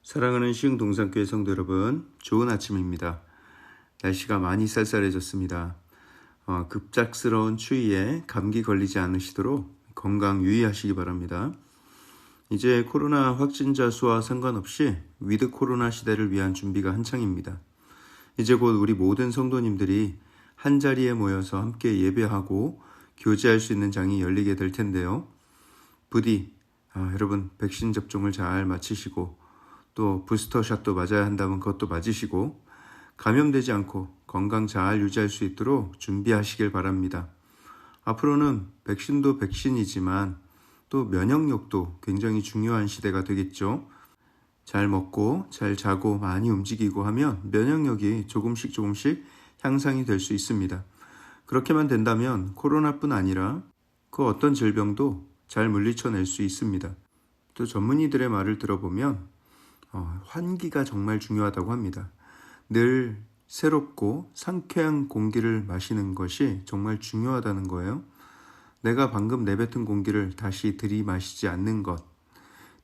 사랑하는 시흥동산교회 성도 여러분, 좋은 아침입니다. 날씨가 많이 쌀쌀해졌습니다. 급작스러운 추위에 감기 걸리지 않으시도록 건강 유의하시기 바랍니다. 이제 코로나 확진자 수와 상관없이 위드 코로나 시대를 위한 준비가 한창입니다. 이제 곧 우리 모든 성도님들이 한자리에 모여서 함께 예배하고 교제할 수 있는 장이 열리게 될 텐데요. 부디 여러분 백신 접종을 잘 마치시고 또 부스터샷도 맞아야 한다면 그것도 맞으시고 감염되지 않고 건강 잘 유지할 수 있도록 준비하시길 바랍니다. 앞으로는 백신도 백신이지만 또 면역력도 굉장히 중요한 시대가 되겠죠. 잘 먹고 잘 자고 많이 움직이고 하면 면역력이 조금씩 향상이 될 수 있습니다. 그렇게만 된다면 코로나뿐 아니라 그 어떤 질병도 잘 물리쳐낼 수 있습니다. 또 전문의들의 말을 들어보면 환기가 정말 중요하다고 합니다. 늘 새롭고 상쾌한 공기를 마시는 것이 정말 중요하다는 거예요. 내가 방금 내뱉은 공기를 다시 들이마시지 않는 것.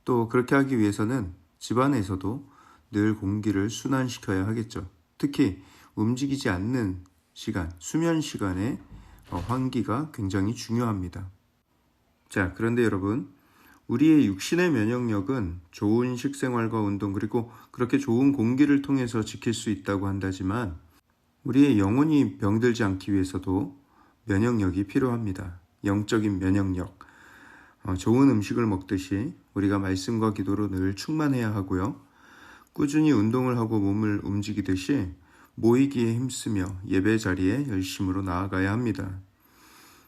또 그렇게 하기 위해서는 집안에서도 늘 공기를 순환시켜야 하겠죠. 특히 움직이지 않는 시간, 수면 시간에 환기가 굉장히 중요합니다. 자, 그런데 여러분, 우리의 육신의 면역력은 좋은 식생활과 운동 그리고 그렇게 좋은 공기를 통해서 지킬 수 있다고 한다지만 우리의 영혼이 병들지 않기 위해서도 면역력이 필요합니다. 영적인 면역력. 좋은 음식을 먹듯이 우리가 말씀과 기도로 늘 충만해야 하고요. 꾸준히 운동을 하고 몸을 움직이듯이 모이기에 힘쓰며 예배 자리에 열심으로 나아가야 합니다.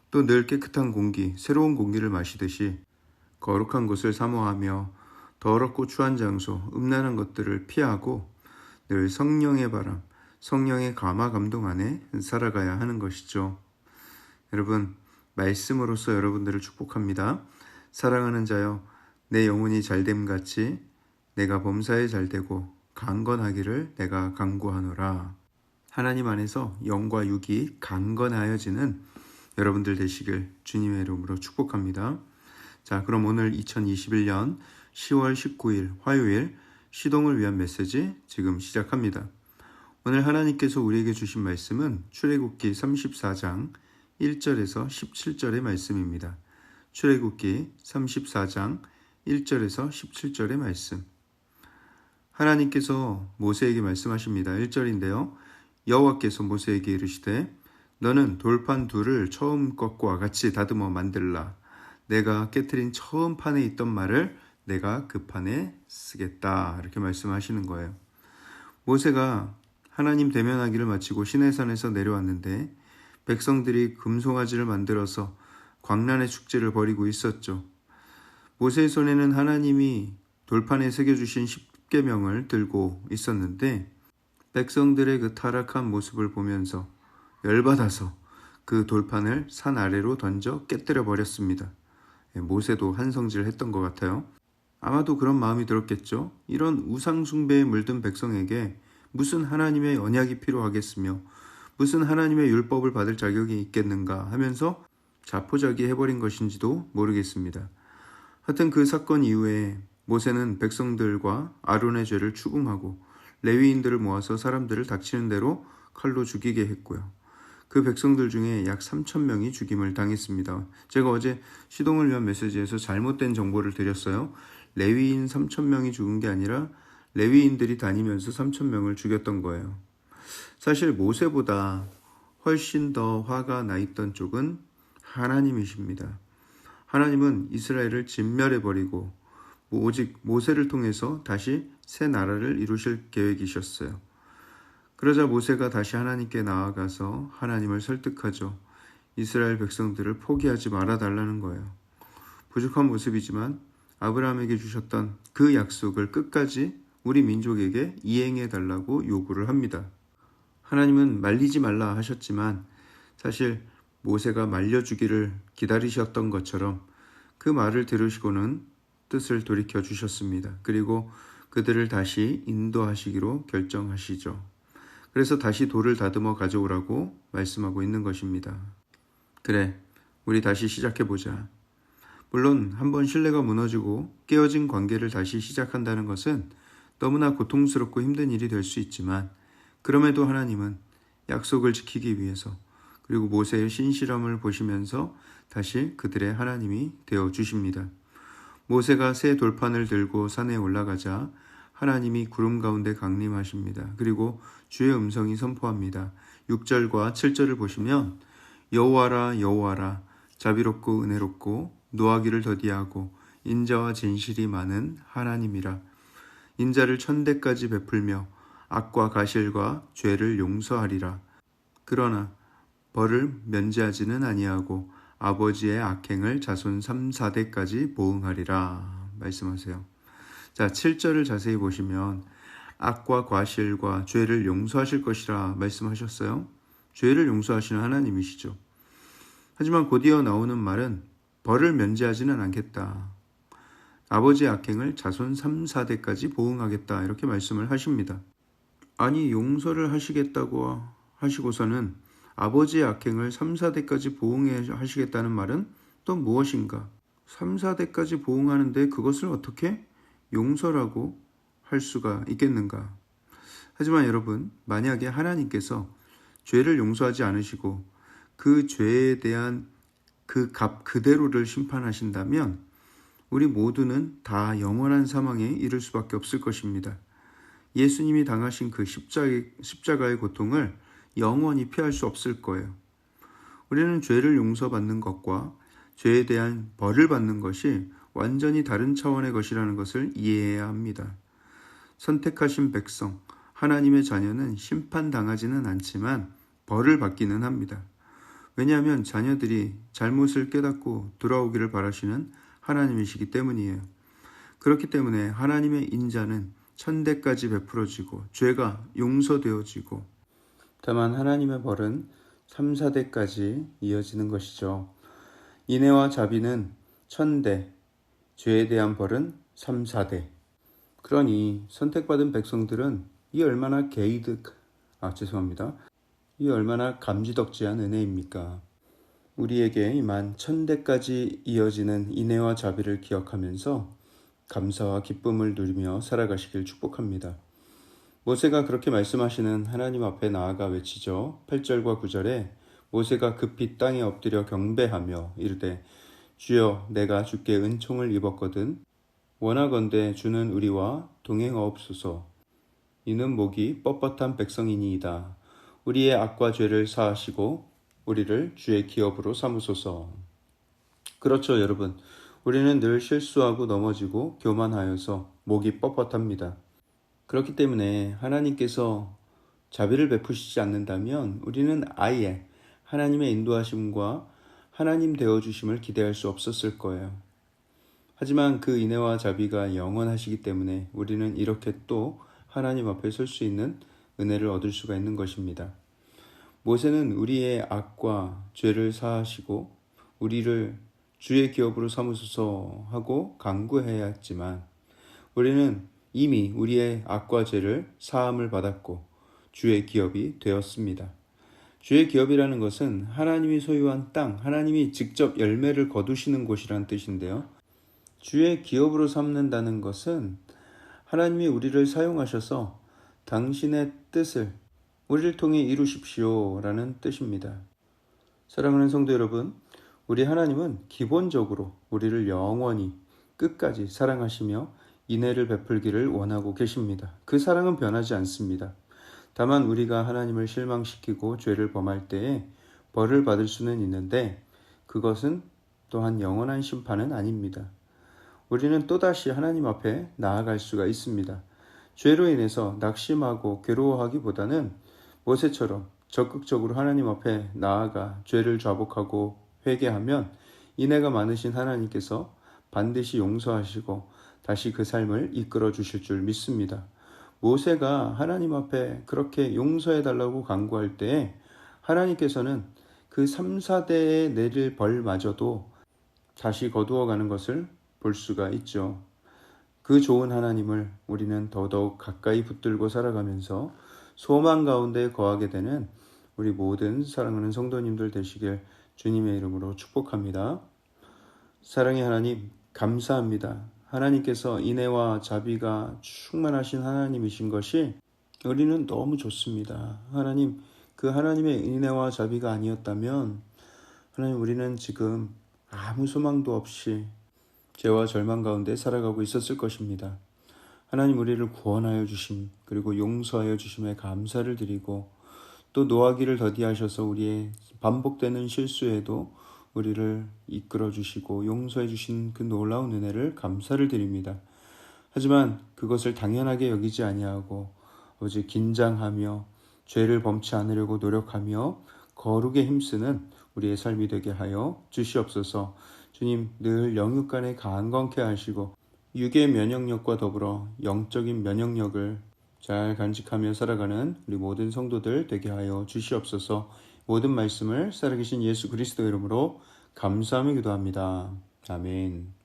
또 늘 깨끗한 공기, 새로운 공기를 마시듯이 거룩한 곳을 사모하며 더럽고 추한 장소, 음란한 것들을 피하고 늘 성령의 바람, 성령의 감화 감동 안에 살아가야 하는 것이죠. 여러분, 말씀으로써 여러분들을 축복합니다. 사랑하는 자여, 내 영혼이 잘됨 같이 내가 범사에 잘되고 강건하기를 내가 간구하노라. 하나님 안에서 영과 육이 강건하여지는 여러분들 되시길 주님의 이름으로 축복합니다. 자, 그럼 오늘 2021년 10월 19일 화요일 시동을 위한 메시지 지금 시작합니다. 오늘 하나님께서 우리에게 주신 말씀은 출애굽기 34장 1절에서 17절의 말씀입니다. 출애굽기 34장 1절에서 17절의 말씀. 하나님께서 모세에게 말씀하십니다. 1절인데요. 여호와께서 모세에게 이르시되 너는 돌판 둘을 처음 것과 같이 다듬어 만들라. 내가 깨트린 처음 판에 있던 말을 내가 그 판에 쓰겠다. 이렇게 말씀하시는 거예요. 모세가 하나님 대면하기를 마치고 시내산에서 내려왔는데 백성들이 금송아지를 만들어서 광란의 축제를 벌이고 있었죠. 모세의 손에는 하나님이 돌판에 새겨주신 10계명을 들고 있었는데 백성들의 그 타락한 모습을 보면서 열받아서 그 돌판을 산 아래로 던져 깨뜨려 버렸습니다. 모세도 한성질 했던 것 같아요. 아마도 그런 마음이 들었겠죠. 이런 우상 숭배에 물든 백성에게 무슨 하나님의 언약이 필요하겠으며 무슨 하나님의 율법을 받을 자격이 있겠는가 하면서 자포자기 해버린 것인지도 모르겠습니다. 하여튼 그 사건 이후에 모세는 백성들과 아론의 죄를 추궁하고 레위인들을 모아서 사람들을 닥치는 대로 칼로 죽이게 했고요. 그 백성들 중에 약 3,000명이 죽임을 당했습니다. 제가 어제 시동을 위한 메시지에서 잘못된 정보를 드렸어요. 레위인 3,000명이 죽은 게 아니라 레위인들이 다니면서 3,000명을 죽였던 거예요. 사실 모세보다 훨씬 더 화가 나 있던 쪽은 하나님이십니다. 하나님은 이스라엘을 진멸해버리고 오직 모세를 통해서 다시 새 나라를 이루실 계획이셨어요. 그러자 모세가 다시 하나님께 나아가서 하나님을 설득하죠. 이스라엘 백성들을 포기하지 말아달라는 거예요. 부족한 모습이지만 아브라함에게 주셨던 그 약속을 끝까지 우리 민족에게 이행해달라고 요구를 합니다. 하나님은 말리지 말라 하셨지만 사실 모세가 말려주기를 기다리셨던 것처럼 그 말을 들으시고는 뜻을 돌이켜 주셨습니다. 그리고 그들을 다시 인도하시기로 결정하시죠. 그래서 다시 돌을 다듬어 가져오라고 말씀하고 있는 것입니다. 그래, 우리 다시 시작해보자. 물론 한번 신뢰가 무너지고 깨어진 관계를 다시 시작한다는 것은 너무나 고통스럽고 힘든 일이 될 수 있지만 그럼에도 하나님은 약속을 지키기 위해서 그리고 모세의 신실함을 보시면서 다시 그들의 하나님이 되어 주십니다. 모세가 새 돌판을 들고 산에 올라가자 하나님이 구름 가운데 강림하십니다. 그리고 주의 음성이 선포합니다. 6절과 7절을 보시면 여호와라 여호와라 자비롭고 은혜롭고 노하기를 더디하고 인자와 진실이 많은 하나님이라. 인자를 천대까지 베풀며 악과 가실과 죄를 용서하리라. 그러나 벌을 면제하지는 아니하고 아버지의 악행을 자손 3, 4대까지 보응하리라 말씀하세요. 자, 7절을 자세히 보시면 악과 과실과 죄를 용서하실 것이라 말씀하셨어요. 죄를 용서하시는 하나님이시죠. 하지만 곧이어 나오는 말은 벌을 면제하지는 않겠다. 아버지의 악행을 자손 3, 4대까지 보응하겠다 이렇게 말씀을 하십니다. 아니 용서를 하시겠다고 하시고서는 아버지의 악행을 3, 4대까지 보응하시겠다는 말은 또 무엇인가? 3, 4대까지 보응하는데 그것을 어떻게 용서라고 할 수가 있겠는가? 하지만 여러분, 만약에 하나님께서 죄를 용서하지 않으시고 그 죄에 대한 그 값 그대로를 심판하신다면 우리 모두는 다 영원한 사망에 이를 수밖에 없을 것입니다. 예수님이 당하신 그 십자가의 고통을 영원히 피할 수 없을 거예요. 우리는 죄를 용서받는 것과 죄에 대한 벌을 받는 것이 완전히 다른 차원의 것이라는 것을 이해해야 합니다. 선택하신 백성, 하나님의 자녀는 심판당하지는 않지만 벌을 받기는 합니다. 왜냐하면 자녀들이 잘못을 깨닫고 돌아오기를 바라시는 하나님이시기 때문이에요. 그렇기 때문에 하나님의 인자는 천대까지 베풀어지고 죄가 용서되어지고 다만 하나님의 벌은 3, 4대까지 이어지는 것이죠. 인애와 자비는 천대, 죄에 대한 벌은 3, 4대. 그러니 선택받은 백성들은 이 얼마나 이 얼마나 감지덕지한 은혜입니까? 우리에게 임한 천대까지 이어지는 인애와 자비를 기억하면서 감사와 기쁨을 누리며 살아가시길 축복합니다. 모세가 그렇게 말씀하시는 하나님 앞에 나아가 외치죠. 8절과 9절에 모세가 급히 땅에 엎드려 경배하며 이르되 주여 내가 주께 은총을 입었거든 원하건대 주는 우리와 동행하옵소서. 이는 목이 뻣뻣한 백성이니이다. 우리의 악과 죄를 사하시고 우리를 주의 기업으로 삼으소서. 그렇죠, 여러분. 우리는 늘 실수하고 넘어지고 교만하여서 목이 뻣뻣합니다. 그렇기 때문에 하나님께서 자비를 베푸시지 않는다면 우리는 아예 하나님의 인도하심과 하나님 되어주심을 기대할 수 없었을 거예요. 하지만 그 인애와 자비가 영원하시기 때문에 우리는 이렇게 또 하나님 앞에 설 수 있는 은혜를 얻을 수가 있는 것입니다. 모세는 우리의 악과 죄를 사하시고 우리를 주의 기업으로 삼으소서 하고 간구해야 했지만 우리는 이미 우리의 악과 죄를 사함을 받았고 주의 기업이 되었습니다. 주의 기업이라는 것은 하나님이 소유한 땅, 하나님이 직접 열매를 거두시는 곳이란 뜻인데요. 주의 기업으로 삼는다는 것은 하나님이 우리를 사용하셔서 당신의 뜻을 우리를 통해 이루십시오 라는 뜻입니다. 사랑하는 성도 여러분, 우리 하나님은 기본적으로 우리를 영원히 끝까지 사랑하시며 인애를 베풀기를 원하고 계십니다. 그 사랑은 변하지 않습니다. 다만 우리가 하나님을 실망시키고 죄를 범할 때에 벌을 받을 수는 있는데 그것은 또한 영원한 심판은 아닙니다. 우리는 또다시 하나님 앞에 나아갈 수가 있습니다. 죄로 인해서 낙심하고 괴로워하기보다는 모세처럼 적극적으로 하나님 앞에 나아가 죄를 자복하고 회개하면 인애가 많으신 하나님께서 반드시 용서하시고 다시 그 삶을 이끌어 주실 줄 믿습니다. 모세가 하나님 앞에 그렇게 용서해달라고 간구할 때에 하나님께서는 그 3, 4대에 내릴 벌마저도 다시 거두어가는 것을 볼 수가 있죠. 그 좋은 하나님을 우리는 더더욱 가까이 붙들고 살아가면서 소망 가운데 거하게 되는 우리 모든 사랑하는 성도님들 되시길 주님의 이름으로 축복합니다. 사랑의 하나님 감사합니다. 하나님께서 인애와 자비가 충만하신 하나님이신 것이 우리는 너무 좋습니다. 하나님, 그 하나님의 인애와 자비가 아니었다면 하나님, 우리는 지금 아무 소망도 없이 죄와 절망 가운데 살아가고 있었을 것입니다. 하나님, 우리를 구원하여 주심, 그리고 용서하여 주심에 감사를 드리고, 또 노하기를 더디하셔서 우리의 반복되는 실수에도 우리를 이끌어 주시고 용서해 주신 그 놀라운 은혜를 감사를 드립니다. 하지만 그것을 당연하게 여기지 아니하고 아버지, 긴장하며 죄를 범치 않으려고 노력하며 거룩에 힘쓰는 우리의 삶이 되게 하여 주시옵소서. 주님, 늘 영육 간에 강건케 하시고 육의 면역력과 더불어 영적인 면역력을 잘 간직하며 살아가는 우리 모든 성도들 되게 하여 주시옵소서. 모든 말씀을 살아계신 예수 그리스도 이름으로 감사하며 기도합니다. 아멘.